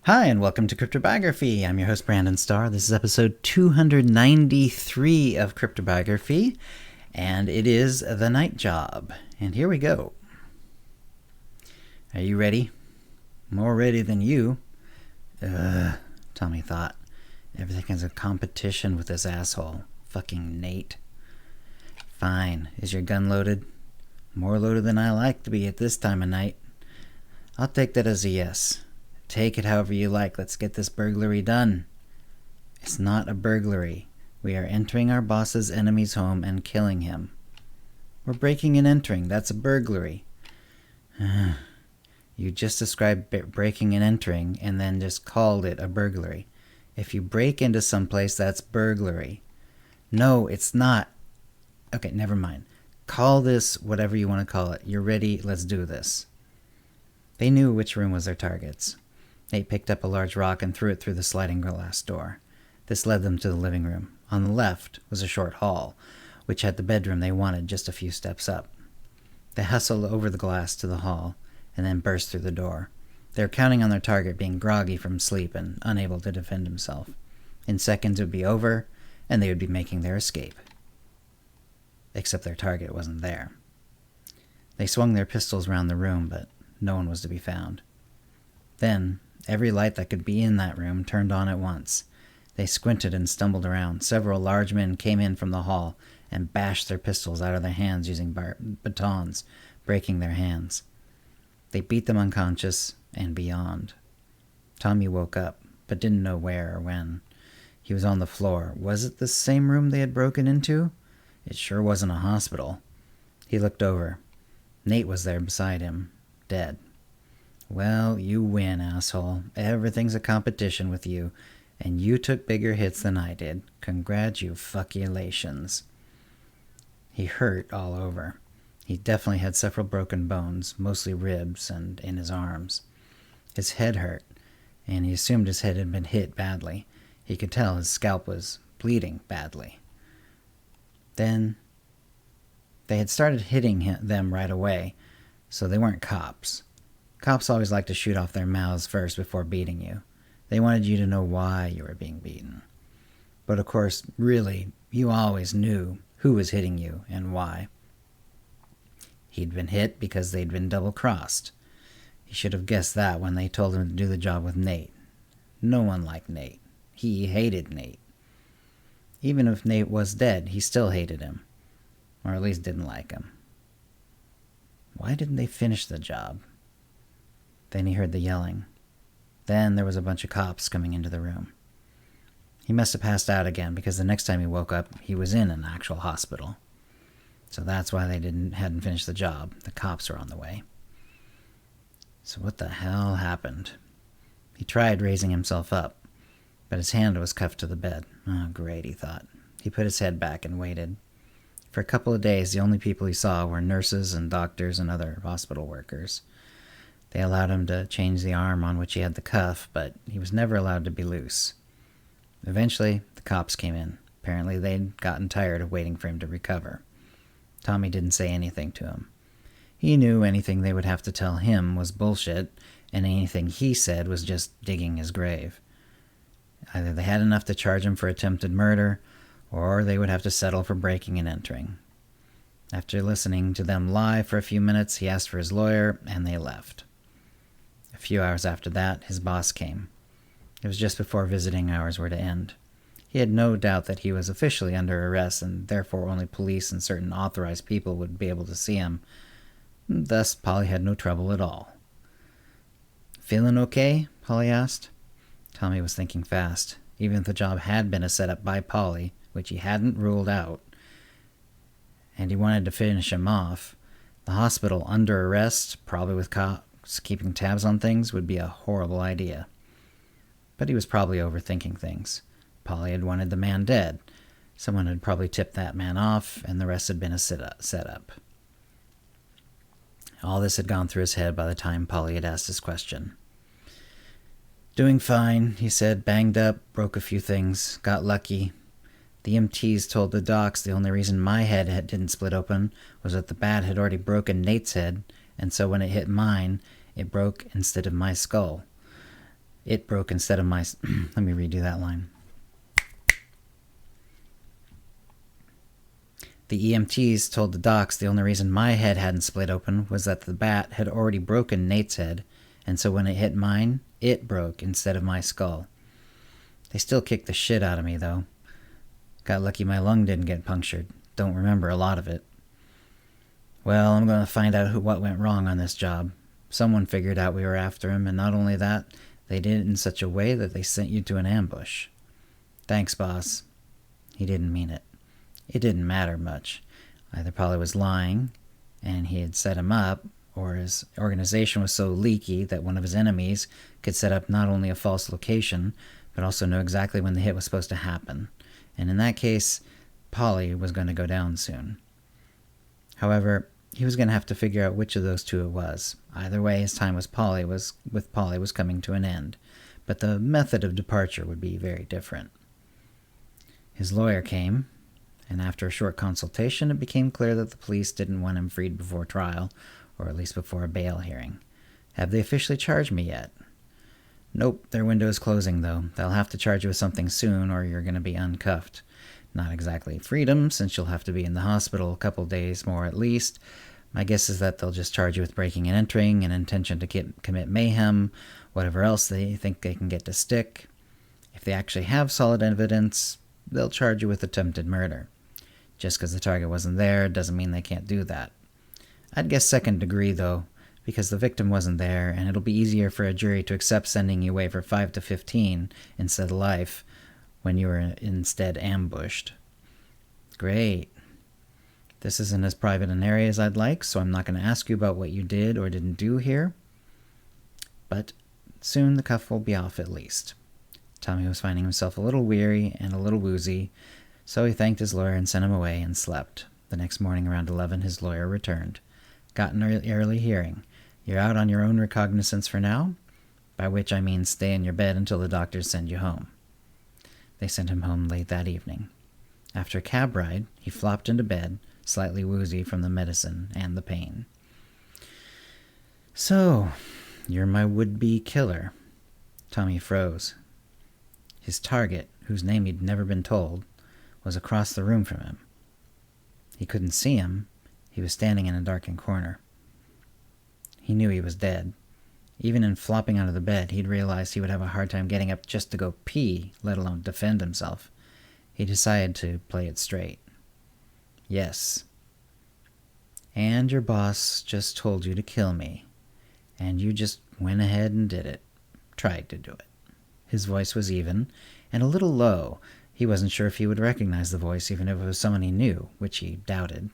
Hi, and welcome to CryptoBiography. I'm your host, Brandon Starr. This is episode 293 of CryptoBiography, and it is The Night Job. And here we go. Are you ready? More ready than you. Tommy thought. Everything is a competition with this asshole. Fucking Nate. Fine. Is your gun loaded? More loaded than I like to be at this time of night. I'll take that as a yes. Take it however you like. Let's get this burglary done. It's not a burglary. We are entering our boss's enemy's home and killing him. We're breaking and entering. That's a burglary. You just described breaking and entering and then just called it a burglary. If you break into someplace, that's burglary. No, it's not. Okay, never mind. Call this whatever you want to call it. You're ready. Let's do this. They knew which room was their targets. Nate picked up a large rock and threw it through the sliding glass door. This led them to the living room. On the left was a short hall, which had the bedroom they wanted just a few steps up. They hustled over the glass to the hall, and then burst through the door. They were counting on their target being groggy from sleep and unable to defend himself. In seconds it would be over, and they would be making their escape. Except their target wasn't there. They swung their pistols around the room, but no one was to be found. Then, every light that could be in that room turned on at once. They squinted and stumbled around. Several large men came in from the hall and bashed their pistols out of their hands using batons, breaking their hands. They beat them unconscious and beyond. Tommy woke up, but didn't know where or when. He was on the floor. Was it the same room they had broken into? It sure wasn't a hospital. He looked over. Nate was there beside him, dead. Well, you win, asshole. Everything's a competition with you, and you took bigger hits than I did. Congratulations. He hurt all over. He definitely had several broken bones, mostly ribs and in his arms. His head hurt, and he assumed his head had been hit badly. He could tell his scalp was bleeding badly. Then, they had started hitting them right away, so they weren't cops. Cops always like to shoot off their mouths first before beating you. They wanted you to know why you were being beaten. But of course, really, you always knew who was hitting you and why. He'd been hit because they'd been double-crossed. He should have guessed that when they told him to do the job with Nate. No one liked Nate. He hated Nate. Even if Nate was dead, he still hated him. Or at least didn't like him. Why didn't they finish the job? Then he heard the yelling. Then there was a bunch of cops coming into the room. He must have passed out again because the next time he woke up, he was in an actual hospital. So that's why they hadn't finished the job. The cops were on the way. So what the hell happened? He tried raising himself up, but his hand was cuffed to the bed. Oh, great, he thought. He put his head back and waited. For a couple of days, the only people he saw were nurses and doctors and other hospital workers. They allowed him to change the arm on which he had the cuff, but he was never allowed to be loose. Eventually, the cops came in. Apparently, they'd gotten tired of waiting for him to recover. Tommy didn't say anything to him. He knew anything they would have to tell him was bullshit, and anything he said was just digging his grave. Either they had enough to charge him for attempted murder, or they would have to settle for breaking and entering. After listening to them lie for a few minutes, he asked for his lawyer, and they left. A few hours after that, his boss came. It was just before visiting hours were to end. He had no doubt that he was officially under arrest, and therefore only police and certain authorized people would be able to see him. Thus, Polly had no trouble at all. "Feeling okay?" Polly asked. Tommy was thinking fast. Even if the job had been a setup by Polly, which he hadn't ruled out, and he wanted to finish him off, the hospital under arrest, probably with cops keeping tabs on things, would be a horrible idea. But he was probably overthinking things. Polly had wanted the man dead. Someone had probably tipped that man off, and the rest had been a setup. All this had gone through his head by the time Polly had asked his question. "Doing fine," he said. "Banged up, broke a few things, got lucky. The EMTs told the docs the only reason my head didn't split open was that the bat had already broken Nate's head, and so when it hit mine, it broke instead of my skull. It broke instead of my... Let me redo that line. The EMTs told the docs the only reason my head hadn't split open was that the bat had already broken Nate's head, and so when it hit mine, it broke instead of my skull. They still kicked the shit out of me, though. Got lucky my lung didn't get punctured. Don't remember a lot of it. Well, I'm going to find out what went wrong on this job. Someone figured out we were after him, and not only that, they did it in such a way that they sent you to an ambush. Thanks, boss. He didn't mean it. It didn't matter much. Either Polly was lying, and he had set him up, or his organization was so leaky that one of his enemies could set up not only a false location, but also know exactly when the hit was supposed to happen. And in that case, Polly was going to go down soon. However, he was going to have to figure out which of those two it was. Either way, his time with Polly was coming to an end, but the method of departure would be very different. His lawyer came, and after a short consultation, it became clear that the police didn't want him freed before trial, or at least before a bail hearing. Have they officially charged me yet? Nope, their window is closing, though. They'll have to charge you with something soon, or you're going to be uncuffed. Not exactly freedom, since you'll have to be in the hospital a couple days more at least. My guess is that they'll just charge you with breaking and entering, an intention to commit mayhem, whatever else they think they can get to stick. If they actually have solid evidence, they'll charge you with attempted murder. Just because the target wasn't there doesn't mean they can't do that. I'd guess second degree, though, because the victim wasn't there, and it'll be easier for a jury to accept sending you away for 5 to 15 instead of life when you were instead ambushed. Great. This isn't as private an area as I'd like, so I'm not going to ask you about what you did or didn't do here. But soon the cuff will be off at least. Tommy was finding himself a little weary and a little woozy, so he thanked his lawyer and sent him away and slept. The next morning around 11, his lawyer returned. Got an early hearing. You're out on your own recognizance for now, by which I mean stay in your bed until the doctors send you home. They sent him home late that evening. After a cab ride, he flopped into bed, slightly woozy from the medicine and the pain. So, you're my would-be killer. Tommy froze. His target, whose name he'd never been told, was across the room from him. He couldn't see him. He was standing in a darkened corner. He knew he was dead. Even in flopping out of the bed, he'd realized he would have a hard time getting up just to go pee, let alone defend himself. He decided to play it straight. Yes. And your boss just told you to kill me. And you just went ahead and did it. Tried to do it. His voice was even, and a little low. He wasn't sure if he would recognize the voice, even if it was someone he knew, which he doubted.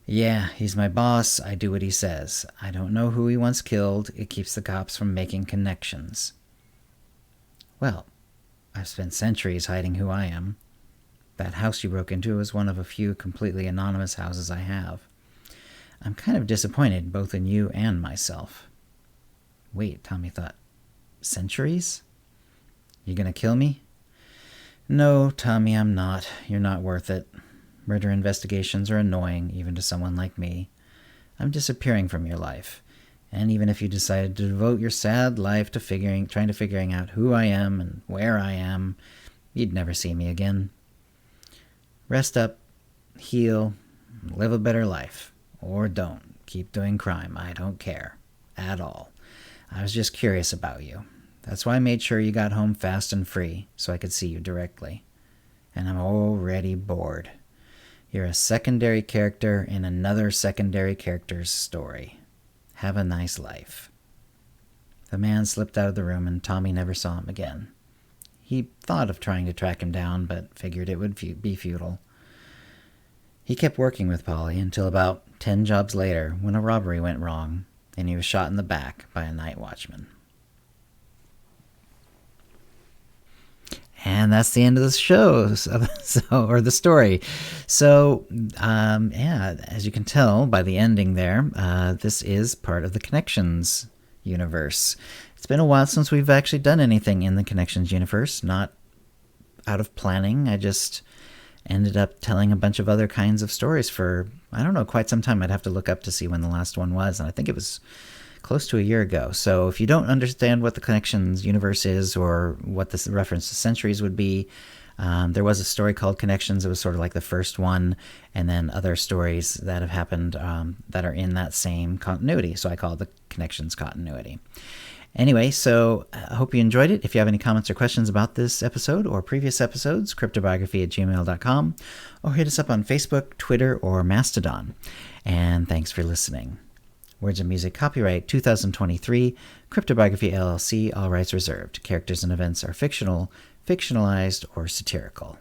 Yeah, he's my boss. I do what he says. I don't know who he once killed. It keeps the cops from making connections. Well, I've spent centuries hiding who I am. That house you broke into is one of a few completely anonymous houses I have. I'm kind of disappointed both in you and myself. Wait, Tommy thought. Centuries? You gonna kill me? No, Tommy, I'm not. You're not worth it. Murder investigations are annoying, even to someone like me. I'm disappearing from your life. And even if you decided to devote your sad life to trying to figure out who I am and where I am, you'd never see me again. Rest up, heal, live a better life. Or don't. Keep doing crime. I don't care. At all. I was just curious about you. That's why I made sure you got home fast and free, so I could see you directly. And I'm already bored. You're a secondary character in another secondary character's story. Have a nice life. The man slipped out of the room, and Tommy never saw him again. He thought of trying to track him down, but figured it would be futile. He kept working with Polly until about 10 jobs later, when a robbery went wrong, and he was shot in the back by a night watchman. And that's the end of the show, or the story. So, as you can tell by the ending there, this is part of the Connections universe. It's been a while since we've actually done anything in the Connections universe, not out of planning. I just ended up telling a bunch of other kinds of stories for, I don't know, quite some time. I'd have to look up to see when the last one was, and I think it was close to a year ago. So if you don't understand what the Connections universe is or what this reference to centuries would be, there was a story called Connections. It was sort of like the first one, and then other stories that have happened that are in that same continuity. So I call it the Connections continuity. Anyway, so I hope you enjoyed it. If you have any comments or questions about this episode or previous episodes, cryptobiography@gmail.com, or hit us up on Facebook, Twitter, or Mastodon. And thanks for listening. Words and Music copyright 2023, CryptoBiography LLC, all rights reserved. Characters and events are fictional, fictionalized, or satirical.